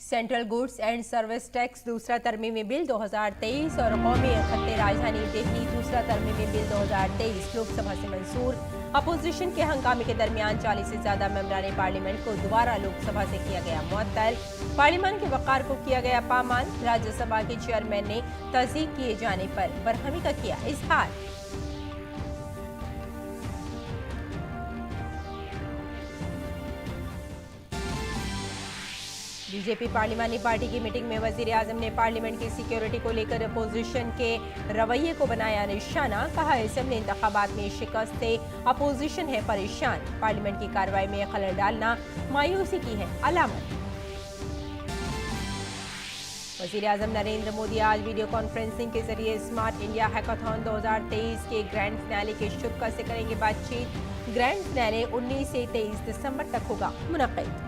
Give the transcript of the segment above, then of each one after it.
Central goods and service tax दूसरा तरमीमी bill 2023 और कौमी खत्ते राजधानी दिल्ली दूसरा तरमीमी बिल 2023 लोकसभा से मंजूर। अपोजिशन के हंगामे के दरमियान 40 से ज्यादा मेंबरान पार्लियामेंट को दोबारा लोकसभा से किया गया मुअत्तल। पार्लियामेंट के वक़ार को किया गया पामाल। राज्यसभा के चेयरमैन ने तस्दीक किए जाने पर बरहमी का किया इजहार। बीजेपी पार्लिमानी पार्टी की मीटिंग में वजीर आजम ने पार्लियामेंट की सिक्योरिटी को लेकर अपोजिशन के रवैये को बनाया निशाना। कहा असेंबली इंतखाबात में शिकस्त से अपोजिशन है परेशान। पार्लियामेंट की कार्रवाई में खलल डालना मायूसी की है अलामत। वजीर आजम नरेंद्र मोदी आज वीडियो कॉन्फ्रेंसिंग के जरिए स्मार्ट इंडिया हैकाथॉन 2023 के ग्रैंड फिनाले के शुरा से करेंगे बातचीत। ग्रैंड फिनाले 19 से 23 दिसंबर तक होगा मुनक्किद।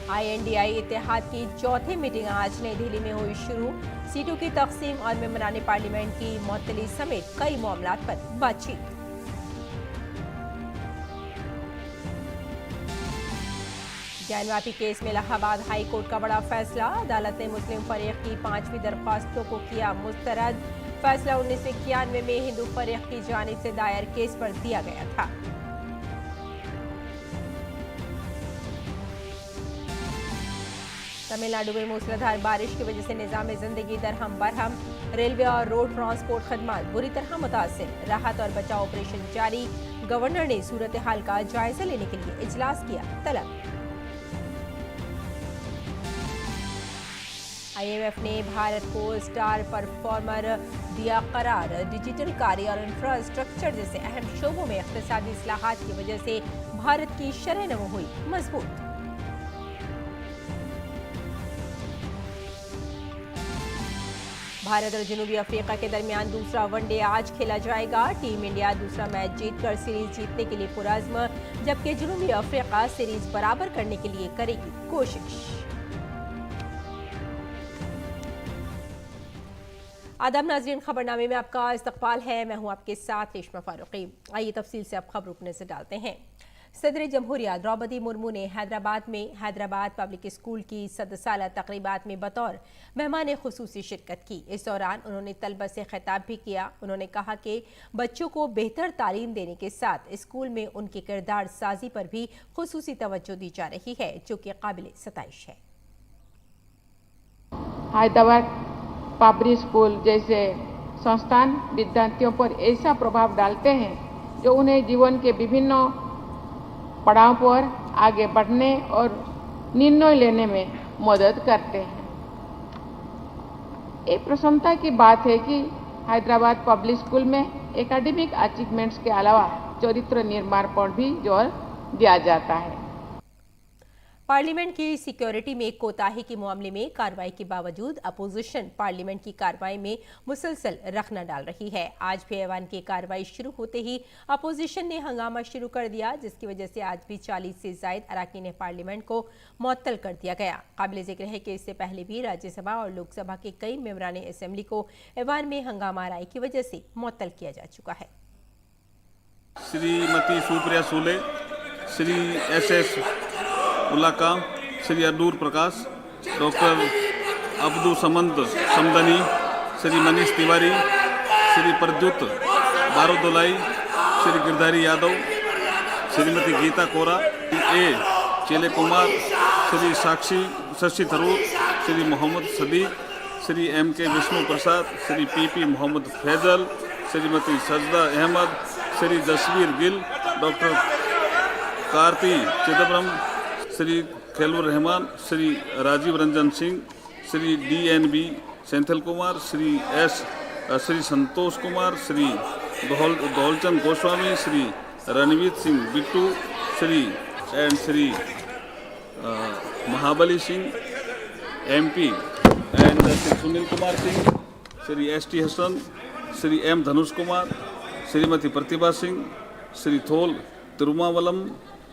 INDI इत्तेहाद की चौथी मीटिंग आज नई दिल्ली में हुई शुरू। सीटों की तकसीम और मेंबरान पार्लियामेंट की मुअत्तली समेत कई मामलात पर बातचीत। ज्ञानवापी केस में इलाहाबाद हाई कोर्ट का बड़ा फैसला। अदालत ने मुस्लिम फरीक की 5वीं दरख्वास्तों को किया मुस्तरद। फैसला 1991 में हिंदू फरीक की जानिब से दायर केस पर दिया गया था। तमिलनाडु में मूसलाधार बारिश की वजह से निजाम जिंदगी दरहम बरहम। रेलवे और रोड ट्रांसपोर्ट खदमात बुरी तरह मुतासिर। राहत और बचाव ऑपरेशन जारी। गवर्नर ने सूरत हाल का जायजा लेने के लिए इजलास किया तलब। IMF ने भारत को स्टार परफॉर्मर दिया करार। डिजिटल कार्य और इंफ्रास्ट्रक्चर जैसे अहम शोबों में इक़्तिसादी इस्लाहात की वजह से भारत की शरह नमो हुई मजबूत। भारत और जनूबी अफ्रीका के दरमियान दूसरा वनडे आज खेला जाएगा। टीम इंडिया दूसरा मैच जीतकर सीरीज जीतने के लिए पुरअज़्म, जबकि जनूबी अफ्रीका सीरीज बराबर करने के लिए करेगी कोशिश। आदाब नाज़रीन, खबरनामे में आपका इस्तक़बाल है। मैं हूं आपके साथ रेशमा फारूकी। आइए तफसील से आप खबरों पर नजर डालते हैं। सदर जमहूरिया द्रौपदी मुर्मू ने हैदराबाद में हैदराबाद पब्लिक स्कूल की 100 साला तकरीबात में बतौर मेहमान खुसूसी शिरकत की। इस दौरान उन्होंने तलबा से खिताब भी किया। उन्होंने कहा कि बच्चों को बेहतर तालीम देने के साथ स्कूल में उनकी किरदार साजी पर भी खुसूसी तवज्जो दी जा रही है, जो कि काबिल सताइश है। हैदराबाद पब्लिक स्कूल जैसे संस्थान विद्यार्थियों पर ऐसा प्रभाव डालते हैं जो उन्हें जीवन के विभिन्न पड़ाव पर आगे बढ़ने और निर्णय लेने में मदद करते हैं। एक प्रसन्नता की बात है कि हैदराबाद पब्लिक स्कूल में एकेडमिक अचीवमेंट्स के अलावा चरित्र निर्माण पर भी जोर दिया जाता है। पार्लियामेंट की सिक्योरिटी में कोताही के मामले में कार्रवाई के बावजूद अपोजिशन पार्लियामेंट की कार्रवाई में मुसलसल रखना डाल रही है। आज भी ऐवान की कार्रवाई शुरू होते ही अपोजिशन ने हंगामा शुरू कर दिया, जिसकी वजह से आज भी 40 से जायद अरकान पार्लियामेंट को मुअत्तल कर दिया गया। काबिल जिक्र है कि इससे पहले भी राज्यसभा और लोकसभा के कई मेंबरान असेंबली को ऐवान में हंगामा आराई की वजह से मुअत्तल किया जा चुका है। Shrimati Supriya Sule, Shri SS Ulaka, Shri Adoor Prakash, doctor Abdu Samad Samadani, Shri Manish Tewari, Shri Pradyut Bordoloi, Shri Girdhari Yadav, Shrimati Geeta Kora, A Chelle Kumar, Shri Sakshi Shashi Tharoor, Shri Mohammad Sadiq, Shri MK Vishnu Prasad, Shri PP Mohammad Faizal, Shrimati Sajda Ahmed, Shri Jasbir Gill, doctor Karti Chidambaram, Shri Khelur Rahman, Shri Rajiv Ranjan Singh, Shri DNB Senthil Kumar, Shri Santosh Kumar, Shri Daulchand Goswami, Shri Ranveer Singh Bittu, Shri Mahabali Singh MP and Shri Sunil Kumar Singh, Shri ST Hasan, Shri M Dhanush Kumar, Shrimati Pratibha Singh, Shri Thol Thirumavalavan,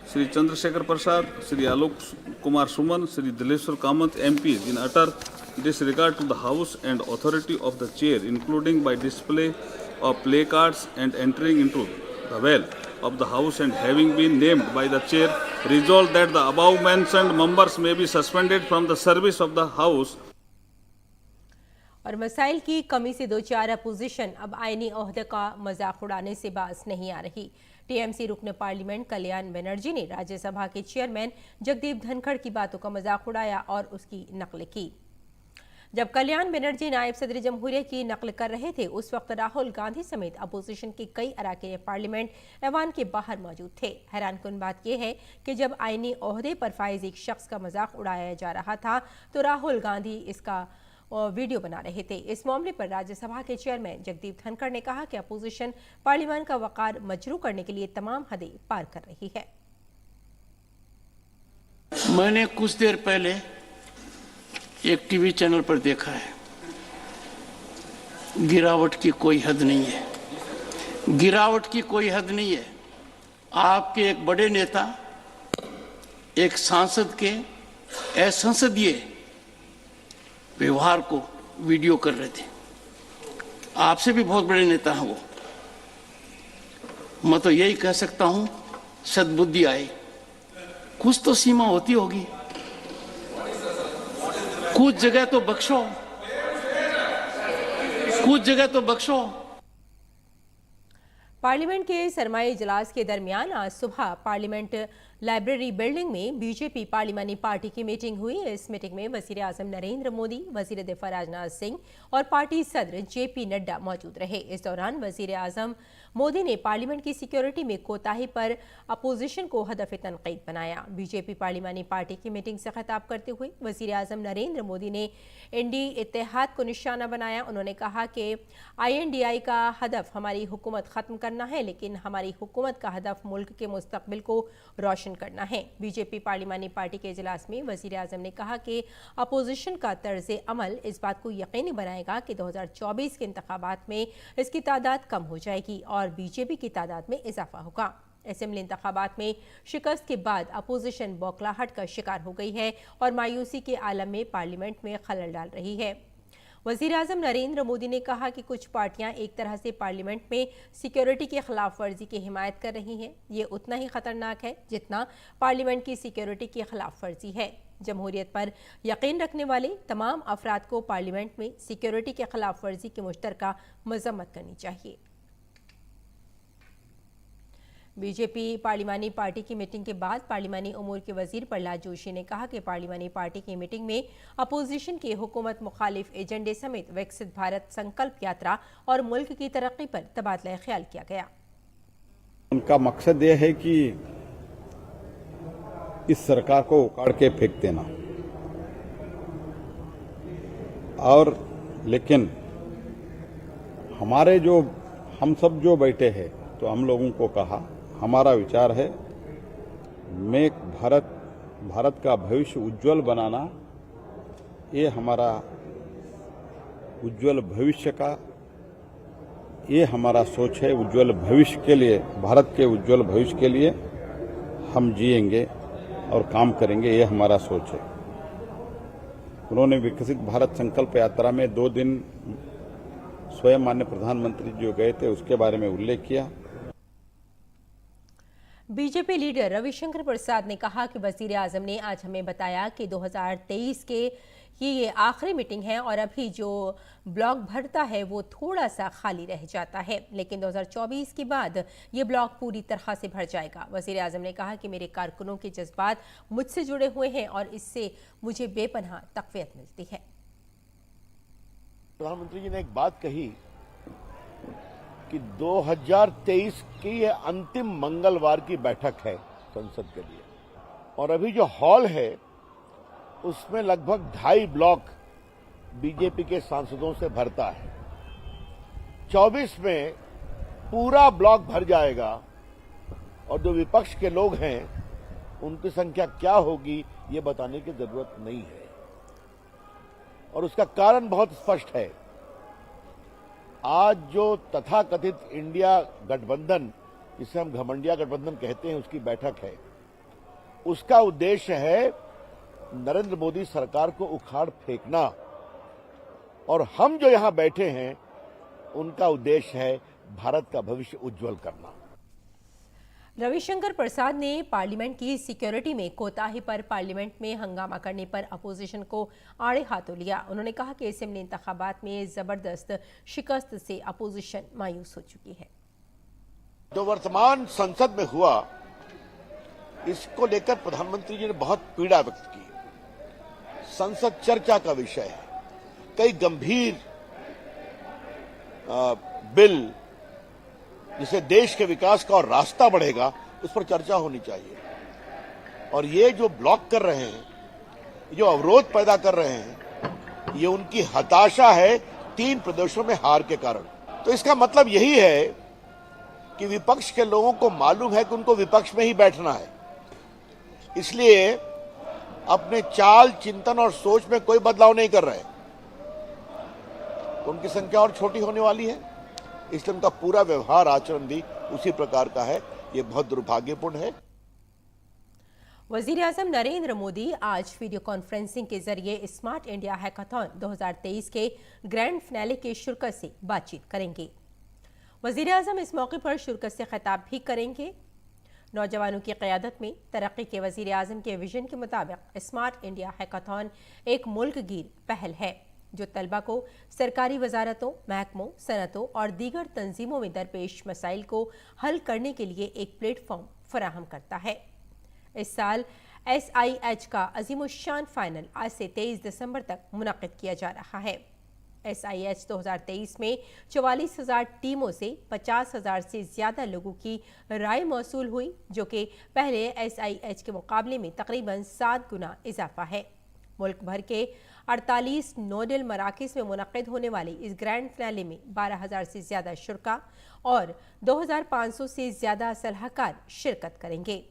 Shri Chandrasekhar Prasad, Shri Alok Kumar Suman, Shri Dileshwar Kamath MPs in utter disregard to the House and authority of the chair, including by display of placards and entering into the well of the House and having been named by the chair, resolved that the above mentioned members may be suspended from the service of the House. और मसाइल की कमी से दो चार opposition अब आईनी ओहदे का मजाक उड़ाने से बाज नहीं आ रही। टीएमसी रुकन पार्लियामेंट कल्याण बनर्जी ने राज्यसभा के चेयरमैन जगदीप धनखड़ की बातों का मजाक उड़ाया और उसकी नकल की। जब कल्याण बनर्जी नायब सदर जमहूरिया की नकल कर रहे थे, उस वक्त राहुल गांधी समेत अपोजिशन के कई अरकान पार्लियामेंट ऐवान के बाहर मौजूद थे। हैरानकुन बात यह है कि जब आईनी ओहदे पर फाइज एक शख्स का मजाक उड़ाया जा रहा था तो राहुल गांधी इसका वीडियो बना रहे थे। इस मामले पर राज्यसभा के चेयरमैन जगदीप धनखड़ ने कहा कि अपोजिशन पार्लियामेंट का वकार मजरू करने के लिए तमाम हदें पार कर रही है। मैंने कुछ देर पहले एक टीवी चैनल पर देखा है, गिरावट की कोई हद नहीं है, गिरावट की कोई हद नहीं है। आपके एक बड़े नेता एक सांसद के असंसदीय व्यवहार को वीडियो कर रहे थे। आपसे भी बहुत बड़े नेता हैं वो। मैं तो यही कह सकता हूं, सद्बुद्धि आए, कुछ तो सीमा होती होगी, कुछ जगह तो बख्शो, कुछ जगह तो बख्शो। पार्लियामेंट के सरमाई इजलास के दरमियान आज सुबह पार्लियामेंट लाइब्रेरी बिल्डिंग में बीजेपी पार्लिमानी पार्टी की मीटिंग हुई। इस मीटिंग में वजीर आजम नरेंद्र मोदी, वजीर दिफा राजनाथ सिंह और पार्टी सदर जेपी नड्डा मौजूद रहे। इस दौरान वजीर आजम मोदी ने पार्लियामेंट की सिक्योरिटी में कोताही पर अपोजिशन को हदफ तनकीद बनाया। बीजेपी पार्लिमानी पार्टी की मीटिंग से खिताब करते हुए वजीर आजम नरेंद्र मोदी ने इंडी इत्तेहाद को निशाना बनाया। उन्होंने कहा कि INDI का हदफ हमारी हुकूमत ख़त्म करना है, लेकिन हमारी हुकूमत का हदफ मुल्क के मुस्तकबिल को रोशन करना है। बीजेपी पार्लिमानी पार्टी के इजलास में वजीर आजम ने कहा कि अपोजिशन का तर्ज अमल इस बात को यकीनी बनाएगा कि 2024 के इंतखाबात में इसकी तादाद कम हो जाएगी और बीजेपी की तादाद में इजाफा होगा। असेंबली इंतखाबात में शिकस्त के बाद अपोजिशन बौखलाहट का शिकार हो गई है और मायूसी के आलम में पार्लियामेंट में खलल डाल रही है। वज़ीर आज़म नरेंद्र मोदी ने कहा कि कुछ पार्टियां एक तरह से पार्लियामेंट में सिक्योरिटी की खिलाफ वर्जी की हिमायत कर रही हैं। ये उतना ही खतरनाक है जितना पार्लियामेंट की सिक्योरिटी की खिलाफ वर्जी है। जमहूरियत पर यकीन रखने वाले तमाम अफराद को पार्लियामेंट में सिक्योरिटी के खिलाफ वर्जी की मुश्तरका मजम्मत करनी चाहिए। बीजेपी पार्लिमानी पार्टी की मीटिंग के बाद पार्लिमानी उमूर के वजीर प्रहलाद जोशी ने कहा कि पार्लिमानी पार्टी की मीटिंग में अपोजिशन के हुकूमत मुखालिफ एजेंडे समेत विकसित भारत संकल्प यात्रा और मुल्क की तरक्की पर तबादला ख्याल किया गया। उनका मकसद यह है कि इस सरकार को उखाड़ के फेंक देना, और लेकिन हम सब जो बैठे हैं तो हम लोगों को कहा, हमारा विचार है मेक भारत का भविष्य उज्जवल बनाना, ये हमारा उज्जवल भविष्य का ये हमारा सोच है। उज्जवल भविष्य के लिए, भारत के उज्जवल भविष्य के लिए हम जिएंगे और काम करेंगे, ये हमारा सोच है। उन्होंने विकसित भारत संकल्प यात्रा में 2 दिन स्वयं माननीय प्रधानमंत्री जो गए थे उसके बारे में उल्लेख किया। बीजेपी लीडर रविशंकर प्रसाद ने कहा कि वजीर आजम ने आज हमें बताया कि 2023 के ये आखिरी मीटिंग है और अभी जो ब्लॉक भरता है वो थोड़ा सा खाली रह जाता है, लेकिन 2024 के बाद ये ब्लॉक पूरी तरह से भर जाएगा। वजीर आजम ने कहा कि मेरे कारकुनों के जज्बात मुझसे जुड़े हुए हैं और इससे मुझे बेपनाह तक़वियत मिलती है। प्रधानमंत्री जी ने एक बात कही कि 2023 की यह अंतिम मंगलवार की बैठक है संसद के लिए, और अभी जो हॉल है उसमें लगभग 2.5 ब्लॉक बीजेपी के सांसदों से भरता है। 24 में पूरा ब्लॉक भर जाएगा और जो विपक्ष के लोग हैं उनकी संख्या क्या होगी ये बताने की जरूरत नहीं है, और उसका कारण बहुत स्पष्ट है। आज जो तथाकथित इंडिया गठबंधन, जिसे हम घमंडिया गठबंधन कहते हैं, उसकी बैठक है। उसका उद्देश्य है नरेंद्र मोदी सरकार को उखाड़ फेंकना, और हम जो यहां बैठे हैं उनका उद्देश्य है भारत का भविष्य उज्जवल करना। रविशंकर प्रसाद ने पार्लियामेंट की सिक्योरिटी में कोताही पर पार्लियामेंट में हंगामा करने पर अपोजिशन को आड़े हाथों लिया। उन्होंने कहा कि असेंबली इंतखाबात में जबरदस्त शिकस्त से अपोजिशन मायूस हो चुकी है। जो वर्तमान संसद में हुआ, इसको लेकर प्रधानमंत्री जी ने बहुत पीड़ा व्यक्त की। संसद चर्चा का विषय है। कई गंभीर बिल जिसे देश के विकास का और रास्ता बढ़ेगा, उस पर चर्चा होनी चाहिए। और ये जो ब्लॉक कर रहे हैं, जो अवरोध पैदा कर रहे हैं, ये उनकी हताशा है 3 प्रदेशों में हार के कारण। तो इसका मतलब यही है कि विपक्ष के लोगों को मालूम है कि उनको विपक्ष में ही बैठना है, इसलिए अपने चाल, चिंतन और सोच में कोई बदलाव नहीं कर रहे। तो उनकी संख्या और छोटी होने वाली है, इसलिए उनका पूरा व्यवहार, आचरण भी उसी प्रकार का है। ये बहुत दुर्भाग्यपूर्ण है। वजीर-ए-आज़म नरेंद्र मोदी आज वीडियो कॉन्फ्रेंसिंग के जरिए स्मार्ट इंडिया हैकाथॉन 2023 के ग्रैंड फिनाले के शिरकत से बातचीत करेंगे। वजीर-ए-आज़म इस मौके पर शिरकत से खिताब भी करेंगे। नौजवानों की क़यादत में तरक्की के वज़ीर-ए-आज़म के विजन के मुताबिक स्मार्ट इंडिया हैकाथॉन एक मुल्कगीर पहल है जो तलबा को सरकारी वजारतों, महकमों, सनतों और दीगर तंजीमों में दरपेश मसाइल को हल करने के लिए एक प्लेटफॉर्म फराहम करता है। इस साल SIH का अजीमुश्शान फाइनल आज से 23 दिसंबर तक मुनक़िद किया जा रहा है। SIH 2023 में 44,000 टीमों से 50,000 से ज़्यादा लोगों की राय मौसूल हुई, जो कि पहले SIH के मुकाबले में तकरीबन 7 गुना इजाफा है। मुल्क भर के 48 नोडल मराकिज़ में मुनक़िद होने वाले इस ग्रैंड फिनाले में 12,000 से ज़्यादा शुरका और 2,500 से ज़्यादा सलाहकार शिरकत करेंगे।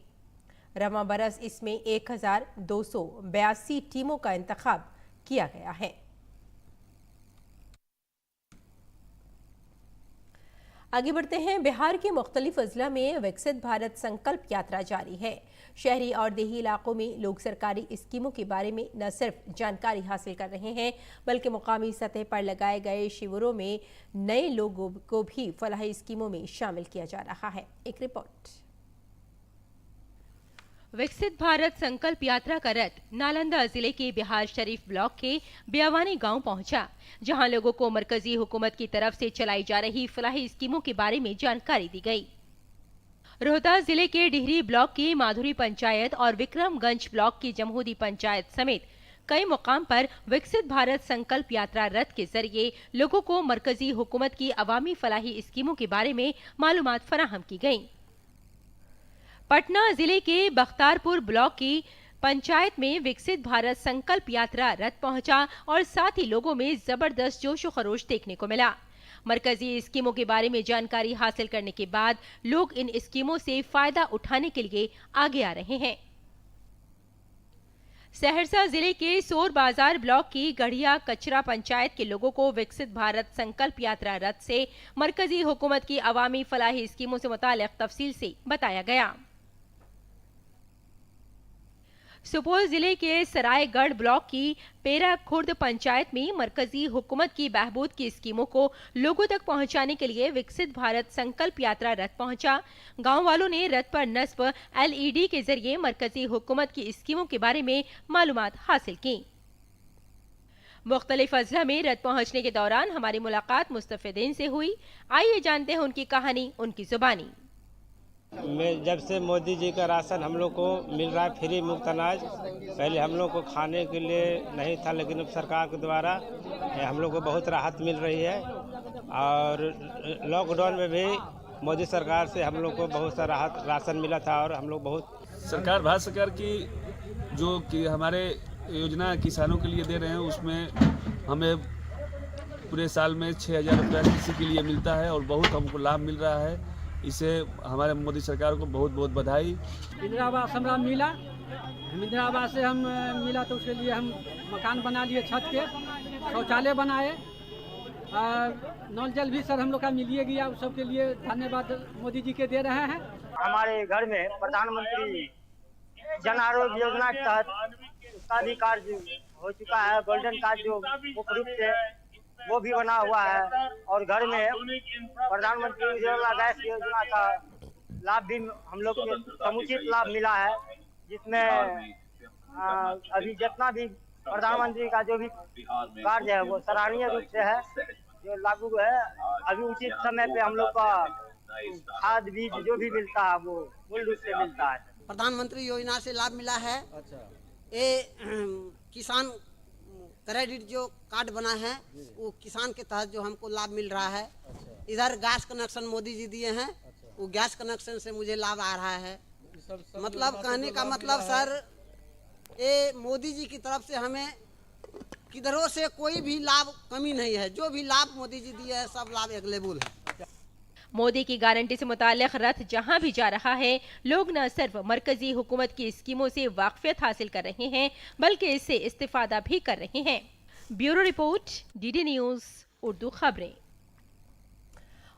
रवां बरस इसमें 1,282 टीमों का इंतखाब किया गया है। आगे बढ़ते हैं। बिहार के मुख्तलिफ अजला में विकसित भारत संकल्प यात्रा जारी है। शहरी और देही इलाकों में लोग सरकारी स्कीमों के बारे में न सिर्फ जानकारी हासिल कर रहे हैं, बल्कि मुकामी सतह पर लगाए गए शिविरों में नए लोगों को भी फलाही स्कीमों में शामिल किया जा रहा है। एक रिपोर्ट। विकसित भारत संकल्प यात्रा का रथ नालंदा जिले के बिहार शरीफ ब्लॉक के बियावानी गांव पहुंचा, जहां लोगों को मरकजी हुकूमत की तरफ से चलाई जा रही फलाही स्कीमों के बारे में जानकारी दी गई। रोहतास जिले के डिहरी ब्लॉक की माधुरी पंचायत और विक्रमगंज ब्लॉक की जमहूदी पंचायत समेत कई मुकाम पर विकसित भारत संकल्प यात्रा रथ के जरिए लोगों को मरकजी हुकूमत की अवामी फलाही स्कीमों के बारे में मालूमात फराहम की गयी। पटना जिले के बख्तारपुर ब्लॉक की पंचायत में विकसित भारत संकल्प यात्रा रथ पहुंचा और साथ ही लोगों में जबरदस्त जोश और खरोश देखने को मिला। मरकजी स्कीमों के बारे में जानकारी हासिल करने के बाद लोग इन स्कीमों से फायदा उठाने के लिए आगे आ रहे हैं। सहरसा जिले के सोर बाजार ब्लॉक की गढ़िया कचरा पंचायत के लोगों को विकसित भारत संकल्प यात्रा रथ से मरकजी हुकूमत की अवामी फलाही स्कीमों से मुताल्लिक तफसील से बताया गया। सुपौल जिले के सरायगढ़ ब्लॉक की पेरा खुर्द पंचायत में मरकजी हुकूमत की बहबूद की स्कीमों को लोगों तक पहुंचाने के लिए विकसित भारत संकल्प यात्रा रथ पहुंचा। गांव वालों ने रथ पर नस्ब LED के जरिए मरकजी हुकूमत की स्कीमों के बारे में मालूमात हासिल की। मुख्तलिफ अजला में रथ पहुंचने के दौरान हमारी मुलाकात मुस्तफिदीन से हुई। आइए जानते हैं उनकी कहानी, उनकी जुबानी। जब से मोदी जी का राशन हम लोग को मिल रहा है, फ्री मुफ्त अनाज, पहले हम लोग को खाने के लिए नहीं था, लेकिन अब सरकार के द्वारा हम लोग को बहुत राहत मिल रही है। और लॉकडाउन में भी मोदी सरकार से हम लोग को बहुत सा राहत राशन मिला था और हम लोग बहुत सरकार, भारत सरकार की जो कि हमारे योजना किसानों के लिए दे रहे हैं, उसमें हमें पूरे साल में 6,000 रुपया किसी के लिए मिलता है और बहुत हमको लाभ मिल रहा है। इसे हमारे मोदी सरकार को बहुत बहुत बधाई। इंदिरा आवास हमरा मिला, इंदिरा आवास से हम मिला तो उसके लिए हम मकान बना लिए, छत के शौचालय बनाए, नल जल भी सर हम लोग का मिलिए गया। उस सब के लिए धन्यवाद मोदी जी के दे रहे हैं। हमारे घर में प्रधानमंत्री जन आरोग्य योजना के तहत उसका भी कार्य हो चुका है। गोल्डन कार्ड जो मुख्य रूप से वो भी बना हुआ है और घर में प्रधानमंत्री उज्ज्वला गैस योजना का लाभ भी हम लोग को समुचित लाभ मिला है, जिसमें अभी जितना भी प्रधानमंत्री का जो भी कार्य है वो सराहनीय रूप से है, जो लागू है। अभी उचित समय पे हम लोग का खाद बीज जो भी मिलता है वो मूल रूप से मिलता है। प्रधानमंत्री योजना से लाभ मिला है। ये किसान क्रेडिट जो कार्ड बना है वो किसान के तहत जो हमको लाभ मिल रहा है। इधर गैस कनेक्शन मोदी जी दिए हैं, वो गैस कनेक्शन से मुझे लाभ आ रहा है। मतलब कहने का मतलब सर, ये मोदी जी की तरफ से हमें किधरों से कोई भी लाभ कमी नहीं है। जो भी लाभ मोदी जी दिए है सब लाभ अवेलेबल है। मोदी की गारंटी से मुताल्लिक रथ जहां भी जा रहा है, लोग न सिर्फ मरकजी हुकूमत की स्कीमों से वाकफियत हासिल कर रहे हैं बल्कि इससे इस्तिफादा भी कर रहे हैं। Bureau report, DD news Urdu खबरें।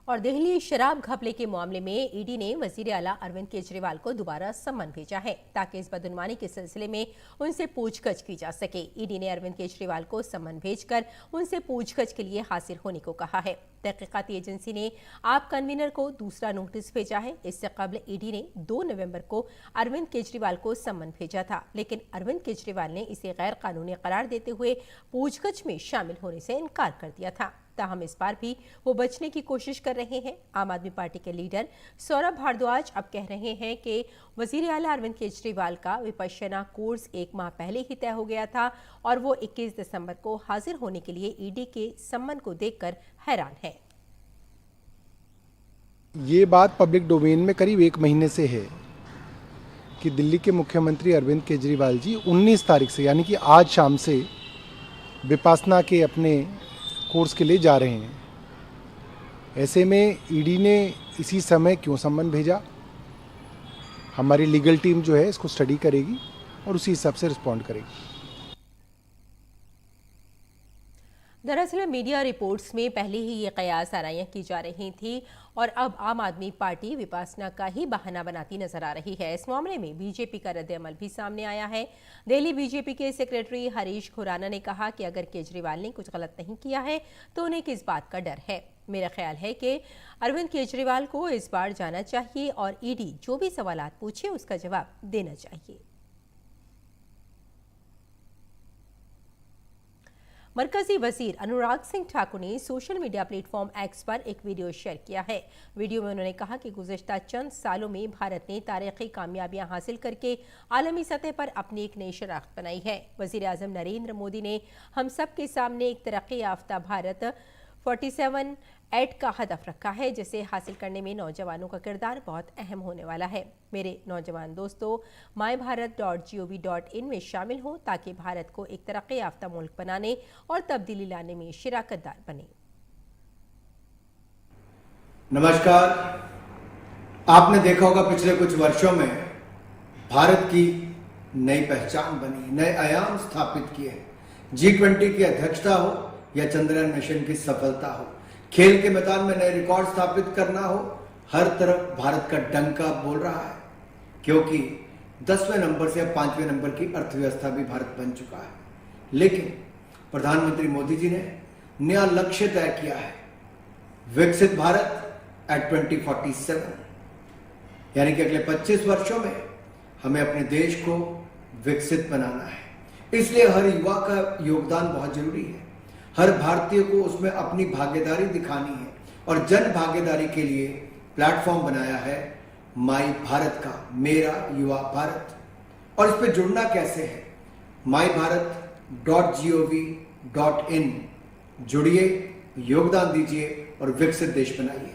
और दिल्ली शराब घपले के मामले में ईडी ने वजीर आला अरविंद केजरीवाल को दोबारा सम्मन भेजा है ताकि इस बदनुमानी के सिलसिले में उनसे पूछगछ की जा सके। ईडी ने अरविंद केजरीवाल को सम्मन भेजकर उनसे पूछगछ के लिए हाजिर होने को कहा है। तहकीकाती एजेंसी ने आप कन्वीनर को दूसरा नोटिस भेजा है। इससे कबल ईडी ने 2 नवंबर को अरविंद केजरीवाल को सम्मन भेजा था, लेकिन अरविंद केजरीवाल ने इसे गैर कानूनी करार देते हुए पूछगछ में शामिल होने से इनकार कर दिया था। ताहम इस बार भी वो बचने की कोशिश कर रहे हैं। आम आदमी पार्टी के लीडर सौरभ भारद्वाज अब कह रहे हैं कि वजीर आला अरविंद केजरीवाल का विपश्यना कोर्स 1 माह पहले ही तय हो गया था और वो 21 दिसंबर को हाजिर होने के लिए ईडी के सम्मन को देखकर हैरान है। ये बात पब्लिक डोमेन में करीब 1 महीने से है कि दिल्ली के मुख्यमंत्री अरविंद केजरीवाल जी 19 तारीख से यानी कि आज शाम से विपासना के अपने कोर्स के लिए जा रहे हैं। ऐसे में ईडी ने इसी समय क्यों सम्मन भेजा, हमारी लीगल टीम जो है इसको स्टडी करेगी और उसी हिसाब से रिस्पॉन्ड करेगी। दरअसल मीडिया रिपोर्ट्स में पहले ही ये कयास आराइयां की जा रही थी और अब आम आदमी पार्टी विपासना का ही बहाना बनाती नजर आ रही है। इस मामले में बीजेपी का रद्द-ए-अमल भी सामने आया है। दिल्ली बीजेपी के सेक्रेटरी हरीश खुराना ने कहा कि अगर केजरीवाल ने कुछ गलत नहीं किया है तो उन्हें किस बात का डर है। मेरा ख्याल है कि अरविंद केजरीवाल को इस बार जाना चाहिए और ईडी जो भी सवालात पूछे उसका जवाब देना चाहिए। मरकजी वजीर अनुराग सिंह ठाकुर ने सोशल मीडिया प्लेटफॉर्म एक्स पर एक वीडियो शेयर किया है। वीडियो में उन्होंने कहा कि गुज़िश्ता चंद सालों में भारत ने तारीखी कामयाबियां हासिल करके आलमी सतह पर अपनी एक नई शनाख्त बनाई है। वजीर आज़म नरेंद्र मोदी ने हम सब के सामने एक तरक्की याफ्ता भारत 47 का हदफ रखा है, जिसे हासिल करने में नौजवानों का किरदार बहुत अहम होने वाला है। मेरे नौजवान दोस्तों, mybharat.gov.in में शामिल हो ताकि भारत को एक तरक्की याफ्ता मुल्क बनाने और तब्दीली लाने में शिराकतदार बने। नमस्कार। आपने देखा होगा पिछले कुछ वर्षों में भारत की नई पहचान बनी, नए आयाम स्थापित किए। G20 की अध्यक्षता हो या चंद्रयान मिशन की सफलता हो, खेल के मैदान में नए रिकॉर्ड स्थापित करना हो, हर तरफ भारत का डंका बोल रहा है, क्योंकि 10वें नंबर से 5वें नंबर की अर्थव्यवस्था भी भारत बन चुका है। लेकिन प्रधानमंत्री मोदी जी ने नया लक्ष्य तय किया है, विकसित भारत एट 2047, यानी कि अगले 25 वर्षों में हमें अपने देश को विकसित बनाना है। इसलिए हर युवा का योगदान बहुत जरूरी है। हर भारतीय को उसमें अपनी भागीदारी दिखानी है और जन भागीदारी के लिए प्लेटफॉर्म बनाया है माई भारत का, मेरा युवा भारत। और इस पे जुड़ना कैसे है? mybharat.gov.in जुड़िए, योगदान दीजिए और विकसित देश बनाइए।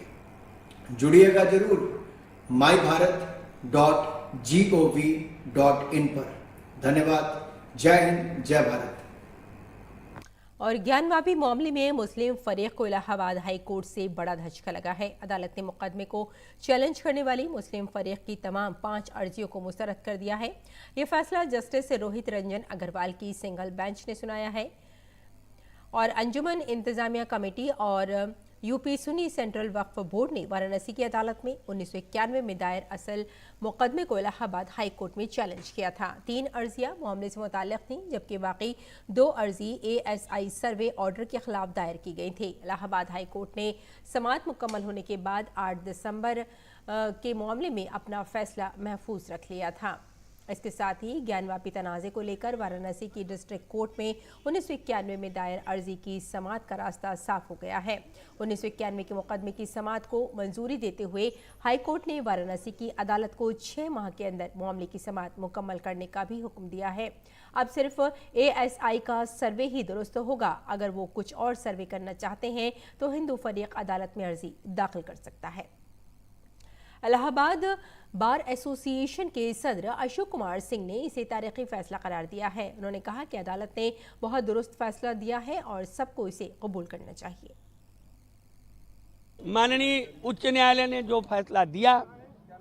जुड़िएगा जरूर mybharat.gov.in पर। धन्यवाद। जय हिंद, जय भारत। और ज्ञानवापी मामले में मुस्लिम फरीक को इलाहाबाद हाई कोर्ट से बड़ा धचका लगा है। अदालत ने मुकदमे को चैलेंज करने वाली मुस्लिम फरीक की तमाम 5 अर्जियों को मुस्तरद कर दिया है। ये फैसला जस्टिस रोहित रंजन अग्रवाल की सिंगल बेंच ने सुनाया है और अंजुमन इंतजामिया कमेटी और यूपी सुन्नी सेंट्रल वक्फ बोर्ड ने वाराणसी की अदालत में 1991 में दायर असल मुकदमे को इलाहाबाद हाई कोर्ट में चैलेंज किया था। 3 अर्जियां मामले से मुताल्लिक थीं, जबकि बाकी 2 अर्जी ASI सर्वे ऑर्डर के खिलाफ दायर की गई थी। इलाहाबाद हाई कोर्ट ने समाअत मुकम्मल होने के बाद 8 दिसंबर के मामले में अपना फैसला महफूज रख लिया था। इसके साथ ही ज्ञानवापी तनाज़े को लेकर वाराणसी की डिस्ट्रिक्ट कोर्ट में 1991 में दायर अर्जी की समाअत का रास्ता साफ हो गया है। 1991 के मुकदमे की समाअत को मंजूरी देते हुए हाई कोर्ट ने वाराणसी की अदालत को 6 माह के अंदर मामले की समाअत मुकम्मल करने का भी हुक्म दिया है। अब सिर्फ ASI का सर्वे ही दुरुस्त होगा। अगर वो कुछ और सर्वे करना चाहते हैं तो हिंदू फरीक अदालत में अर्जी दाखिल कर सकता है। इलाहाबाद बार एसोसिएशन के सदर अशोक कुमार सिंह ने इसे तारीखी फैसला करार दिया है। उन्होंने कहा कि अदालत ने बहुत दुरुस्त फैसला दिया है और सबको इसे कबूल करना चाहिए। माननीय उच्च न्यायालय ने जो फैसला दिया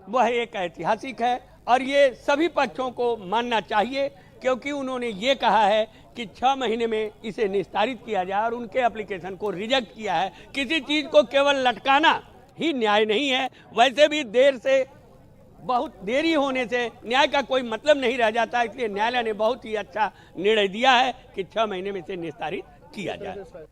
वह एक ऐतिहासिक है और ये सभी पक्षों को मानना चाहिए, क्योंकि उन्होंने ये कहा है कि 6 महीने में इसे निस्तारित किया जाए और उनके एप्लीकेशन को रिजेक्ट किया है। किसी चीज को केवल लटकाना ही न्याय नहीं है। वैसे भी बहुत देरी होने से न्याय का कोई मतलब नहीं रह जाता, इसलिए न्यायालय ने बहुत ही अच्छा निर्णय दिया है कि 6 महीने में इसे निस्तारित किया जाए।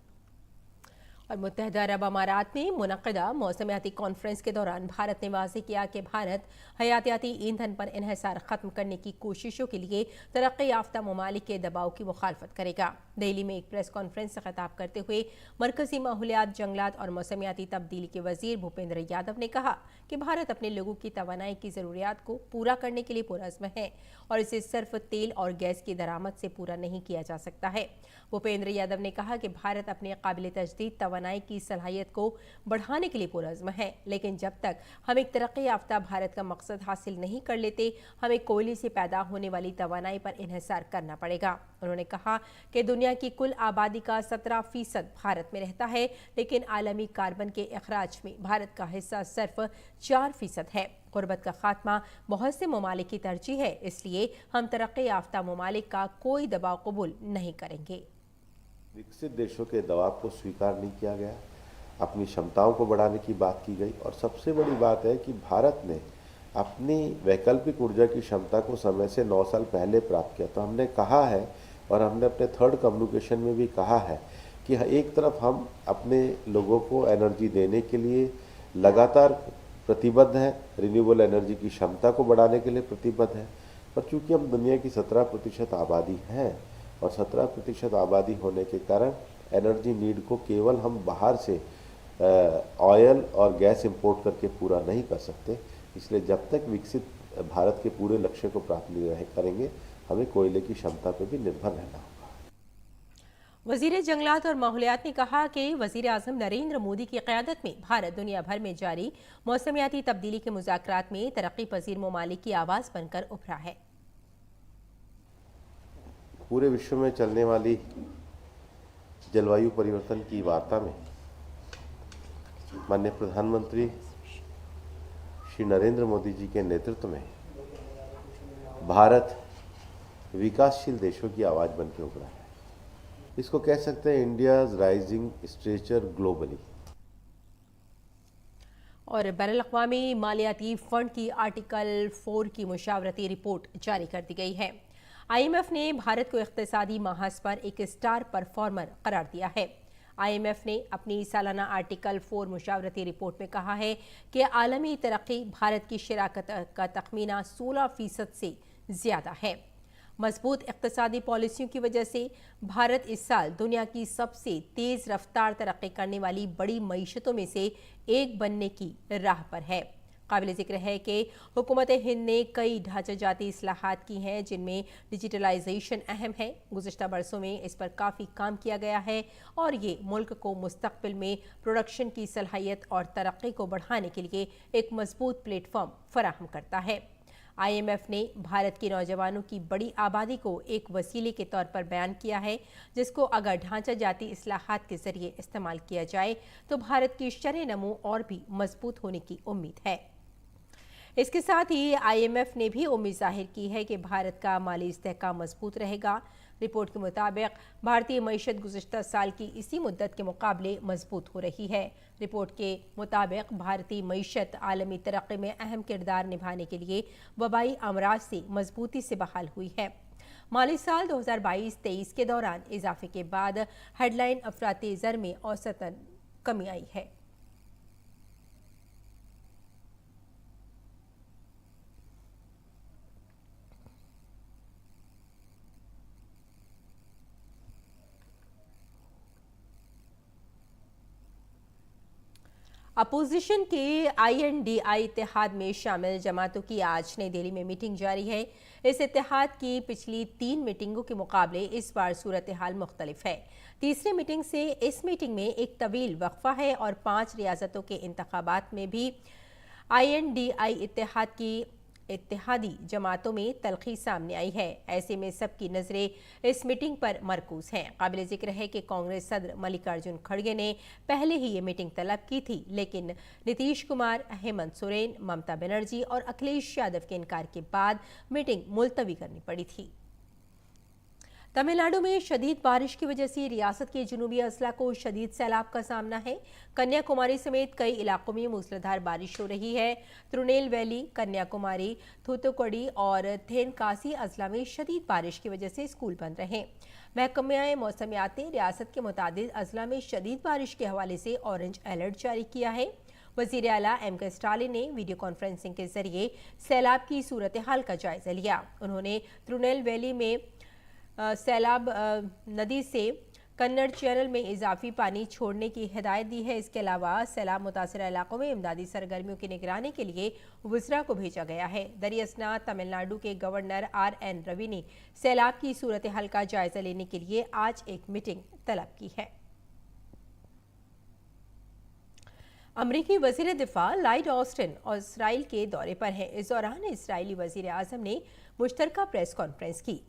और मुत्तहदा अरब अमारात में मुनक़िदा मौसमियाती कॉन्फ्रेंस के दौरान भारत ने वाज़ेह किया कि भारत हयातियाती ईंधन पर इन्हिसार ख़त्म करने की कोशिशों के लिए तरक्की याफ्ता ममालिक के दबाव की मुखालफत करेगा। दिल्ली में एक प्रेस कॉन्फ्रेंस से खिताब करते हुए मरकजी माहौलियात, जंगलात और मौसमियाती तब्दीली के वजीर भूपेंद्र यादव ने कहा कि भारत अपने लोगों की तवानाई की ज़रूरियात को पूरा करने के लिए पुरअज़्म है और इसे सिर्फ तेल और गैस की दरामद से पूरा नहीं किया जा सकता है। भूपेंद्र यादव ने कहा कि भारत अपने काबिल तजदीद तवानाई की सलाहियत को बढ़ाने के लिए पुरअज़्म है, लेकिन जब तक हम एक तरक्की याफ्ता भारत का मकसद हासिल नहीं कर लेते, हमें कोयले से पैदा होने वाली तवानाई पर इन्हिसार करना पड़ेगा। उन्होंने कहा कि दुनिया की कुल आबादी का 17% भारत में रहता है, लेकिन आलमी कार्बन के अखराज में भारत का हिस्सा सिर्फ 4% है। गुर्बत का खात्मा बहुत से ममालिक की तरजीह है, इसलिए हम तरक्की याफ्ता ममालिक का कोई दबाव कबूल नहीं करेंगे। विकसित देशों के दबाव को स्वीकार नहीं किया गया, अपनी क्षमताओं को बढ़ाने की बात की गई और सबसे बड़ी बात है कि भारत ने अपनी वैकल्पिक ऊर्जा की क्षमता को समय से 9 साल पहले प्राप्त किया। तो हमने कहा है और हमने अपने 3rd कम्युनिकेशन में भी कहा है कि एक तरफ हम अपने लोगों को एनर्जी देने के लिए लगातार प्रतिबद्ध हैं, रिन्यूएबल एनर्जी की क्षमता को बढ़ाने के लिए प्रतिबद्ध हैं, पर चूंकि हम दुनिया की 17% आबादी हैं और 17% आबादी होने के कारण एनर्जी नीड को केवल हम बाहर से ऑयल और गैस इंपोर्ट करके पूरा नहीं कर सकते। इसलिए जब तक विकसित भारत के पूरे लक्ष्य को प्राप्त नहीं करेंगे, हमें कोयले की क्षमता पर भी निर्भर रहना होगा। वजीर जंगलात और माहौलियात ने कहा कि वजीर आज़म नरेंद्र मोदी की क़यादत में भारत दुनिया भर में जारी मौसमियाती तब्दीली के मुज़ाकरात में तरक्की पजीर ममालिक की आवाज़ बनकर उभरा है। पूरे विश्व में चलने वाली जलवायु परिवर्तन की वार्ता में माननीय प्रधानमंत्री श्री नरेंद्र मोदी जी के नेतृत्व में भारत विकासशील देशों की आवाज़ बनकर उभरा है। इसको कह सकते हैं इंडियाज राइजिंग स्टेचर ग्लोबली। और बैनुल-अक़वामी मालियाती फंड की आर्टिकल 4 की मुशावरती रिपोर्ट जारी कर दी गई है। IMF ने भारत को इक़्तिसादी महाज पर एक स्टार परफॉर्मर करार दिया है। IMF ने अपनी सालाना आर्टिकल 4 मुशावरती रिपोर्ट में कहा है कि आलमी तरक्की भारत की शराकत का तखमीना 16% से ज़्यादा है। मजबूत इक़्तिसादी पॉलिसियों की वजह से भारत इस साल दुनिया की सबसे तेज़ रफ्तार तरक्की करने वाली बड़ी मईशतों में से एक बनने की राह पर है। काबिल ज़िक्र है कि हुकूमत हिंद ने कई ढांचाजाती इस्लाहात की हैं, जिनमें डिजिटलाइजेशन अहम है। गुज़िश्ता बरसों में इस पर काफ़ी काम किया गया है और ये मुल्क को मुस्तक़बिल में प्रोडक्शन की सलाहियत और तरक्की को बढ़ाने के लिए एक मजबूत प्लेटफॉर्म फराहम करता है। IMF ने भारत के नौजवानों की बड़ी आबादी को एक वसीले के तौर पर बयान किया है, जिसको अगर ढांचा जाती इस्लाहात के जरिए इस्तेमाल किया जाए तो भारत की शरह नमू और भी मजबूत होने की उम्मीद है। इसके साथ ही IMF ने भी उम्मीद जाहिर की है कि भारत का माली इस्तेहकाम मजबूत रहेगा। रिपोर्ट के मुताबिक भारतीय मईशत गुज़िश्ता साल की इसी मुद्दत के मुकाबले मजबूत हो रही है। रिपोर्ट के मुताबिक भारतीय मईशत आलमी तरक्की में अहम किरदार निभाने के लिए वबाई अमराज से मजबूती से बहाल हुई है। माली साल 2022-23 के दौरान इजाफे के बाद हेडलाइन अफराती ज़र में औसतन कमी आई है। अपोजिशन के INDI इत्तेहाद में शामिल जमातों की आज नई दिल्ली में मीटिंग जारी है। इस इत्तेहाद की पिछली 3 मीटिंगों के मुकाबले इस बार सूरत हाल मुख्तलिफ है। तीसरी मीटिंग से इस मीटिंग में एक तवील वक्फा है और 5 रियासतों के इंतखाबात में भी INDI इत्तेहाद की इत्तेहादी जमातों में तलखी सामने आई है। ऐसे में सबकी नजरें इस मीटिंग पर मरकूज हैं। काबिल जिक्र है कि कांग्रेस सदर मल्लिकार्जुन खड़गे ने पहले ही ये मीटिंग तलब की थी, लेकिन नीतीश कुमार, हेमंत सोरेन, ममता बनर्जी और अखिलेश यादव के इनकार के बाद मीटिंग मुलतवी करनी पड़ी थी। तमिलनाडु में शदीद बारिश की वजह से रियासत के जुनूबी अजला को शदीद सैलाब का सामना है। कन्याकुमारी समेत कई इलाकों में मूसलाधार बारिश हो रही है। तिरुनेलवेली, कन्याकुमारी, थूथुकुडी और थेनकासी अजला में शदीद बारिश की वजह से स्कूल बंद रहे। महकमे मौसमियात ने रियासत के मुतादिद अजला में शदीद बारिश के हवाले से ऑरेंज अलर्ट जारी किया है। वज़ीर आला M.K. स्टालिन ने वीडियो कॉन्फ्रेंसिंग के जरिए सैलाब की सूरत हाल का जायजा लिया। उन्होंने तिरुनेलवेली में सैलाब नदी से कन्नड़ चैनल में इजाफी पानी छोड़ने की हिदायत दी है। इसके अलावा सैलाब मुतासरा इलाकों में इमदादी सरगर्मियों की निगरानी के लिए वज़रा को भेजा गया है। दरियासना तमिलनाडु के गवर्नर R.N. रवि ने सैलाब की सूरत हाल का जायजा लेने के लिए आज एक मीटिंग तलब की है। अमरीकी वज़ीर दिफा लॉयड ऑस्टिन और इसराइल के दौरे पर हैं। इस दौरान इसराइली वज़ीर आज़म ने मुश्तरका प्रेस कॉन्फ्रेंस की।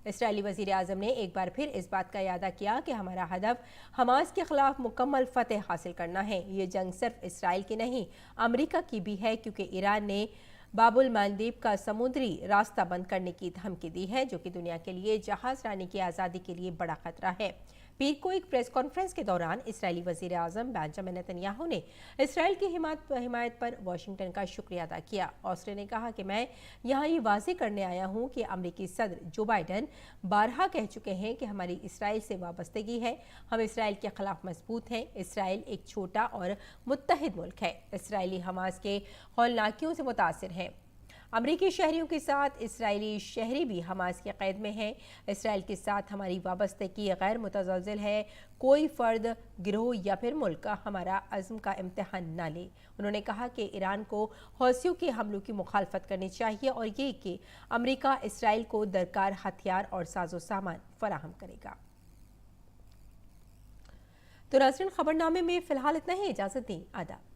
इसराइली वज़ीर आज़म ने एक बार फिर इस बात का यादा किया कि हमारा हदफ हमास के खिलाफ मुकम्मल फतेह हासिल करना है। ये जंग सिर्फ इसराइल की नहीं, अमेरिका की भी है, क्योंकि ईरान ने बाबुल मालदीव का समुद्री रास्ता बंद करने की धमकी दी है, जो कि दुनिया के लिए जहाज रानी की आज़ादी के लिए बड़ा खतरा है। पीर को एक प्रेस कॉन्फ्रेंस के दौरान इसराइली वज़ीर आज़म बेंजामिन नेतन्याहू ने इसराइल की हिमायत पर वाशिंगटन का शुक्रिया अदा किया। ऑस्टिन ने कहा कि मैं यहाँ ये वाज़ेह करने आया हूँ कि अमरीकी सदर जो बाइडन बारहा कह चुके हैं कि हमारी इसराइल से वाबस्तगी है। हम इसराइल के खिलाफ मजबूत हैं। इसराइल एक छोटा और मुत्तहिद मुल्क है। इसराइली हमास के हौलनाकियों से मुतासिर हैं। अमरीकी शहरियों के साथ इसराइली शहरी भी हमास के कैद में हैं। इसराइल के साथ हमारी वाबस्तगी गैर मुतज़लज़ल है। कोई फ़र्द, गिरोह या फिर मुल्क हमारा अज़्म का इम्तिहान ना ले। उन्होंने कहा कि ईरान को हौसियों के हमलों की मुखालफत करनी चाहिए और ये कि अमरीका इसराइल को दरकार हथियार और साजो सामान फराहम करेगा। तो नाज़रीन, खबरनामे में फ़िलहाल इतना ही। इजाज़त दें। आदाब।